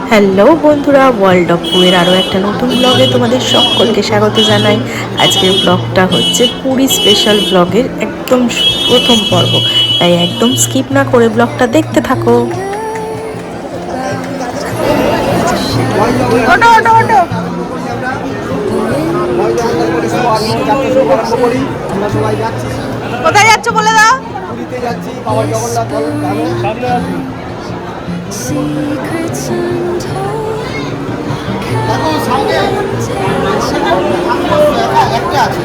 Hello বন্ধুরা, world of পুরীর আরও একটা নতুন ব্লগে তোমাদের সকলকে স্বাগত জানাই। আজকের ব্লগটা হচ্ছে পুরী স্পেশাল ব্লগের একদম প্রথম পর্ব, তাই একদম স্কিপ না করে ব্লগটা দেখতে থাকো। কোথায় যাচ্ছ বলে দাও? পুরীতে যাচ্ছি, বাবা জগন্নাথ ধামে। দেখো সামনে একটা আছে।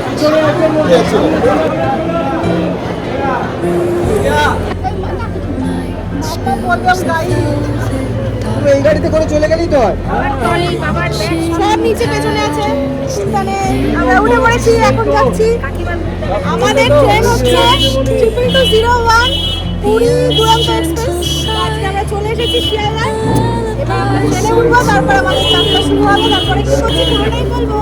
এই গাড়িতে করে চলে গেলেই তো হয়। সব নিচে পেছনে আছে, এখানে আমরা উঠে পড়েছি, এখন যাচ্ছি। আমাদের ট্রেন হচ্ছে 2201 পুরী দুরন্ত এক্সপ্রেস। আজকে আমরা চলে এসেছি শিয়ালদায়। এবার আমরা ট্রেনে উঠবো, তারপর আমাদের যাত্রা শুরু হবে। তারপরে কি করছি পুরোটাই বলবো।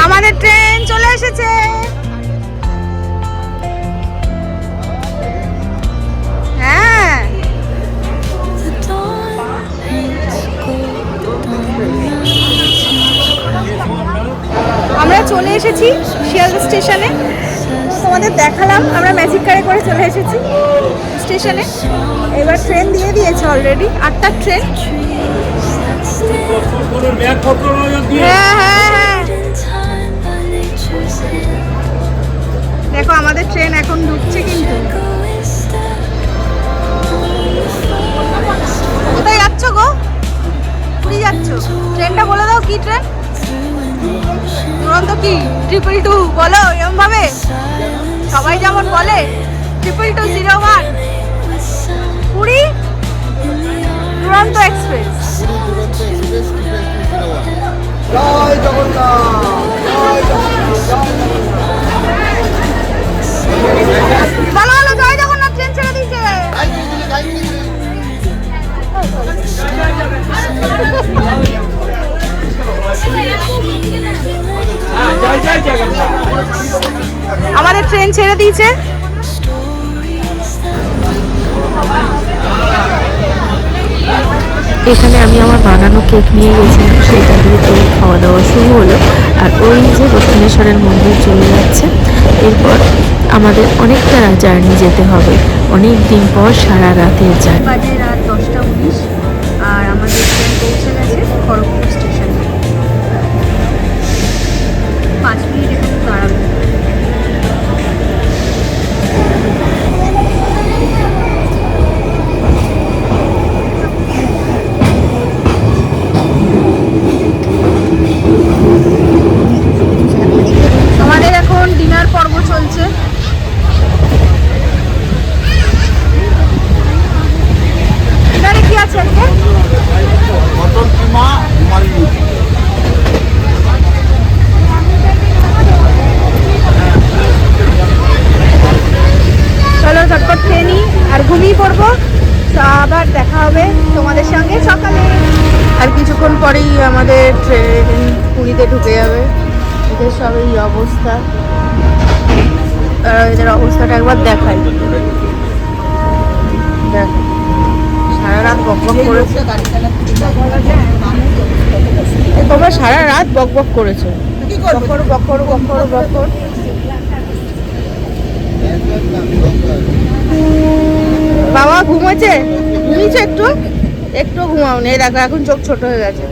আমাদের ট্রেন চলে এসেছে। হ্যাঁ, আমরা চলে এসেছি শিয়ালদা স্টেশনে। তোমাদের দেখালাম, আমরা ম্যাজিক কারে করে চলে এসেছি স্টেশনে। এবার ট্রেন দিয়ে দিয়েছে অলরেডি, 8টার ট্রেন। হ্যাঁ হ্যাঁ হ্যাঁ, দেখো আমাদের ট্রেন এখন ঢুকছে। কিন্তু কোথায় যাচ্ছ গো? পুরী যাচ্ছ? ট্রেনটা বলে দাও, কি ট্রেন? দুরন্ত কি 222 বলো, এরকম ভাবে সবাই যেমন বলে 2201 পুরী দুরন্ত এক্সপ্রেস। জয় জগন্নাথ, জয় জগন্নাথ, ভালো ভালো, জয় জগন্নাথ। ট্রেন ছেড়ে দিয়েছে। আমাদের ট্রেন ছেড়ে দিয়েছে। এখানে আমি আমার বানানো কেক নিয়ে গেছিলাম, সেটা দিয়ে তো খাওয়া দাওয়া শুরু হলো। আর ওই যে দক্ষিণেশ্বরের মন্দির চলে যাচ্ছে। এরপর আমাদের অনেকটা জার্নি যেতে হবে, অনেক দিন পর সারা রাতের জার্নি। বাজে রাত 10টা 19, আর আমাদের ট্রেন পৌঁছে গেছে খড়গপুর স্টেশনে। 5 মিনিট একটু দাঁড়াবো। আমাদের এখন ডিনার পর্ব চলছে। ডিনারে কি আছে আজকে? মটন কিমা, মাল্লি। চলো ঝটপট খেয়ে নিই আর ঘুমিয়ে পড়বো। তো আবার দেখা হবে তোমাদের সঙ্গে সকালে। আর কিছুক্ষণ পরেই আমাদের ট্রেন পুরীতে ঢুকে যাবে। এদের সব এই অবস্থা, এদের অবস্থাটা একবার দেখাই। দেখ, সারা রাত বকবক করেছে। তোমরা সারা রাত বকবক করেছো। বকর বকর বকর বকর। বাবা ঘুমোচ্ছে? ঘুমিয়েছে একটু? একটু ঘুমাওনি? এই দেখো এখন চোখ ছোট হয়ে গেছে।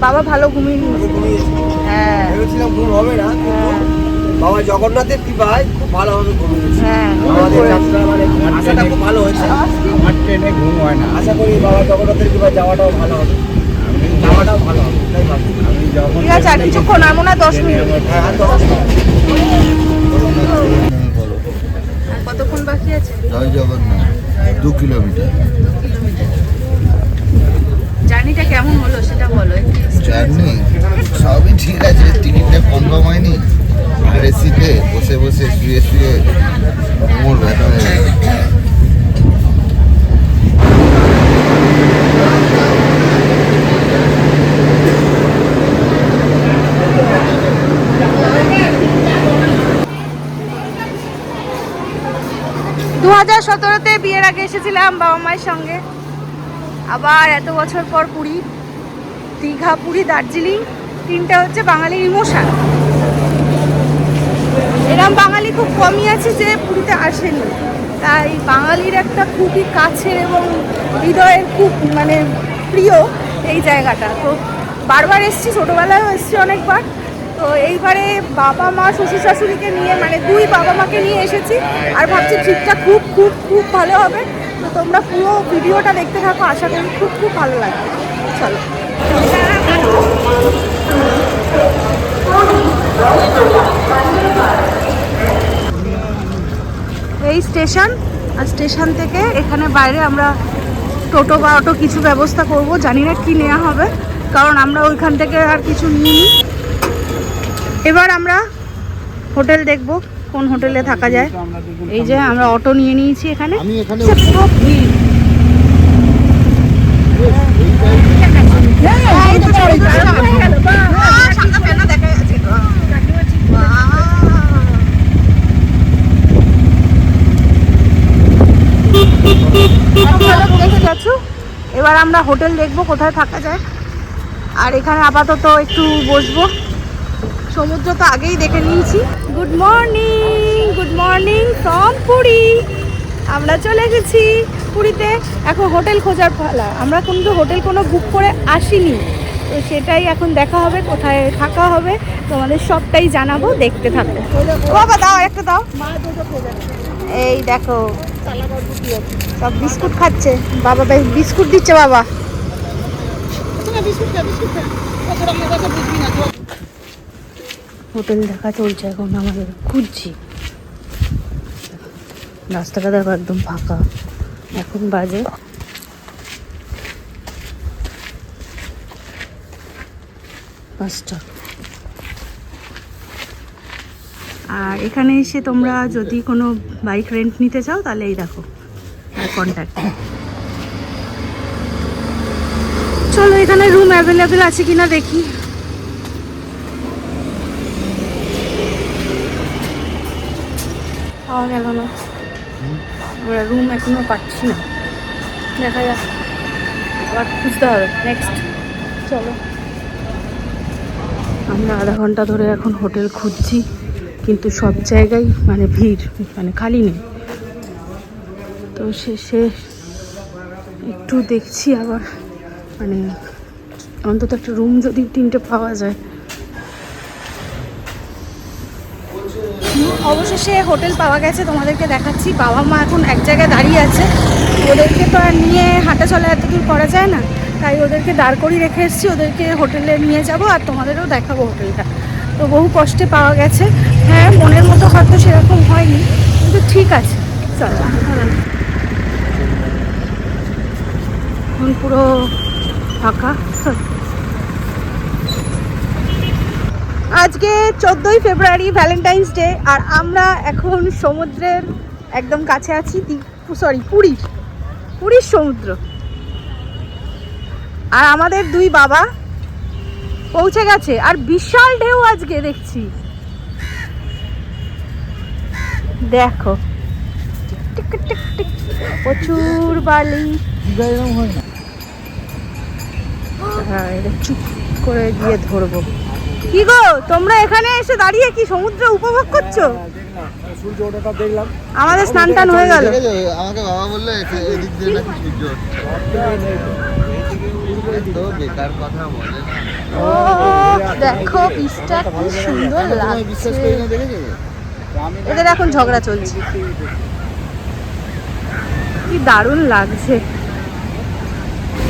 বাবা ভালো ঘুমিয়ে নিয়েছে। হ্যাঁ, ভেবেছিলাম ঘুম হবে না, হ্যাঁ বাবা জগন্নাথের কৃপায় খুব ভালোভাবে ঘুমিয়েছে। হ্যাঁ, আমাদের যাত্রা মানে আশাটা খুব ভালো হয়েছে। আমার ট্রেনে ঘুম হয় না। আশা করি বাবা জগন্নাথের কৃপায় যাওয়াটাও ভালো হবে, যাওয়াটাও ভালো হবে, তাই ভাবছি। আমি যখন ঠিক আছে, আর কিছুক্ষণ, আর মনে হয় 10 মিনিট। হ্যাঁ, আর 10 মিনিট। আর কতক্ষণ বাকি আছে? জয় জগন্নাথ, 2 কিলোমিটার। জার্নিটা কেমন হলো সেটা বল। জার্নি সবই ঠিক আছে, টিকিটটা কনফার্ম হয়নি। আর এসিতে বসে বসে শুয়ে শুয়ে কোমর ব্যথা হয়ে গেছে। 2017-তে বিয়ের আগে এসেছিলাম বাবা মায়ের সঙ্গে, আবার এত বছর পর পুরী, দীঘা, পুরী, দার্জিলিং, তিনটা হচ্ছে বাঙালির ইমোশন। এরকম বাঙালি খুব কমই আছে যে পুরীতে আসেনি, তাই বাঙালির একটা খুবই কাছের এবং হৃদয়ের খুব মানে প্রিয় এই জায়গাটা। তো বারবার এসেছি, ছোটোবেলায়ও এসেছি অনেকবার। তো এইবারে বাবা মা শ্বশুর শাশুড়িকে নিয়ে মানে দুই বাবা মাকে নিয়ে এসেছি, আর ভাবছি ট্রিপটা খুব খুব খুব ভালো হবে। তো তোমরা পুরো ভিডিওটা দেখতে থাকো, আশা করি খুব খুব ভালো লাগবে। চলো। এই স্টেশন, আর স্টেশন থেকে এখানে বাইরে আমরা টোটো বা অটো কিছু ব্যবস্থা করব, জানি না কি নেওয়া হবে, কারণ আমরা ওইখান থেকে আর কিছু নিইনি। এবার আমরা হোটেল দেখব, কোন হোটেলে থাকা যায়। এই যে আমরা অটো নিয়ে নিয়েছি এখানে। আমি এখানে পুরো ভিড়। এবার আমরা হোটেল দেখবো কোথায় থাকা যায়, আর এখানে আপাতত একটু বসবো। সমুদ্র তো আগেই দেখে নিয়েছি। Good morning from Puri. আমরা চলে গেছি পুরীতে, এখন হোটেল খোঁজার পালা। আমরা কিন্তু হোটেল কোনো বুক করে আসিনি, তো সেটাই এখন দেখা হবে, কোথায় থাকা হবে তোমাদের সবটাই জানাবো, দেখতে থাকো। বাবা দাও একটা দাও। এই দেখো সব বিস্কুট খাচ্ছে বাবা, বিস্কুট দিচ্ছে বাবা। হোটেল দেখা চলছে এখন আমাদের, খুঁজছি। রাস্তাটা দেখো একদম ফাঁকা, এখন বাজে 5টা। আর এখানে এসে তোমরা যদি কোনো বাইক রেন্ট নিতে চাও তাহলে এই দেখো আর কন্ট্যাক্ট। চলো এখানে রুম অ্যাভেলেবেল আছে কিনা দেখি। পাওয়া গেল না, আমরা রুম এখনো পাচ্ছি না, দেখা যাক, আবার খুঁজতে হবে নেক্সট। চলো। আমরা আধা ঘন্টা ধরে এখন হোটেল খুঁজছি, কিন্তু সব জায়গায় মানে ভিড়, মানে খালি নেই। তো শেষে একটু দেখছি আবার, মানে অন্তত একটা রুম যদি 3টে পাওয়া যায়। অবশেষে হোটেল পাওয়া গেছে, তোমাদেরকে দেখাচ্ছি। বাবা মা এখন এক জায়গায় দাঁড়িয়ে আছে, ওদেরকে তো আর নিয়ে হাঁটা চলা এত দূর করা যায় না, তাই ওদেরকে দাঁড় করিয়ে রেখে এসেছি। ওদেরকে হোটেলে নিয়ে যাব আর তোমাদেরও দেখাবো হোটেলটা। তো বহু কষ্টে পাওয়া গেছে। হ্যাঁ, মনের মতো হয়তো সেরকম হয়নি, কিন্তু ঠিক আছে। চলো এখন পুরো ফাঁকা। আজকে 14ই ফেব্রুয়ারি, ভ্যালেন্টাইন্স ডে, আর আমরা এখন সমুদ্রের একদম কাছে আছি। পুরীর সমুদ্র। আর আমাদের দুই বাবা পৌঁছে গেছে, আর বিশাল ঢেউ আজকে দেখছি। দেখো টিক টিক টিক, প্রচুর বালি। হ্যাঁ, এটা চুপ করে গিয়ে ধরবো। কি গো, তোমরা এখানে এসে দাঁড়িয়ে কি সমুদ্র উপভোগ করছো? সূর্য ওঠাটা দেখলাম, আমাদের স্নান টান হয়ে গেল। আমাকে বাবা বললো এদিক দিয়ে নাকি সূর্য তো বেকার কথা বলে না। ও দেখো বীজটা কি সুন্দর লাগছে। এদের এখন ঝগড়া চলছে, কি দারুণ লাগছে।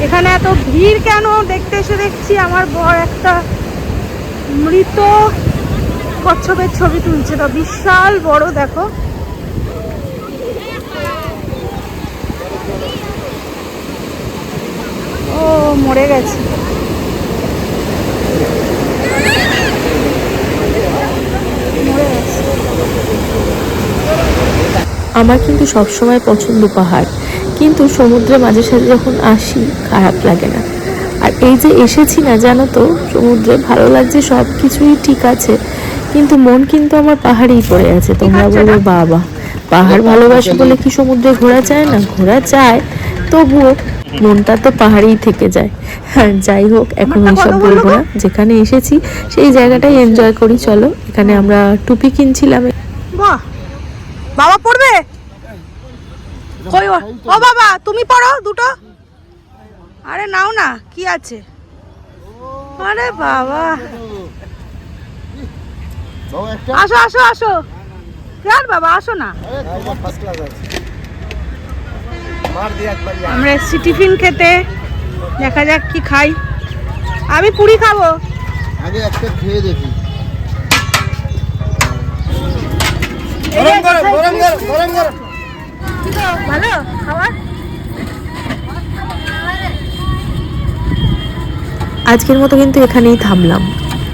এখানে এত ভিড় কেন দেখতে এসে দেখছি আমার বর একটা মৃত কচ্ছপের ছবি তুলছে। তো বিশাল বড়, দেখো। ও মরে গেছে। আমার কিন্তু সবসময় পছন্দ পাহাড়, কিন্তু সমুদ্রে মাঝে সাঝে যখন আসি খারাপ লাগে না। আর এই যে এসেছি না, জানো তো, সমুদ্রে ভালো লাগছে, সব কিছুই ঠিক আছে, কিন্তু মন কিন্তু আমার পাহাড়েই পড়ে আছে। তোমরা বলবে বাবা পাহাড় ভালোবাসি বলে কি সমুদ্রে ঘোরা যায় না? ঘোরা যায়, তবুও মনটা তো পাহাড়েই থেকে যায়। আর যাই হোক, এখন এইসব বলবো না, যেখানে এসেছি সেই জায়গাটাই এনজয় করি। চলো, এখানে আমরা টুপি কিনছিলাম। বাহ, বাবা পড়বে? কই ও বাবা, তুমি পড়ো দুটো। আরে নাও না, কি আছে? আরে বাবা, আসো আসো আসো, আর বাবা আসো না। ফার্স্ট ক্লাস আছে। মার দিয়ে একবার যা। আমরা এসছি টিফিন খেতে, দেখা যাক কি খাই। আমি পুরি খাবো। আগে একটা খেয়ে দেখি। গরম গরম গরম গরম গরম গরম। ভালো খাবার। আজকের মতো কিন্তু এখানেই থামলাম।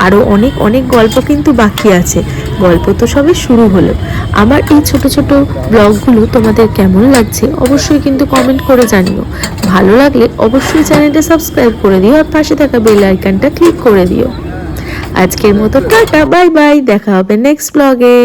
আরও অনেক অনেক গল্প কিন্তু বাকি আছে। গল্প তো সবে শুরু হলো। আমার এই ছোট ছোট ব্লগগুলো তোমাদের কেমন লাগছে অবশ্যই কিন্তু কমেন্ট করে জানিও। ভালো লাগলে অবশ্যই চ্যানেলটা সাবস্ক্রাইব করে দিও আর পাশে থাকা বেল আইকনটা ক্লিক করে দিও। আজকের মতো টাটা, বাই বাই, দেখা হবে নেক্সট ব্লগে।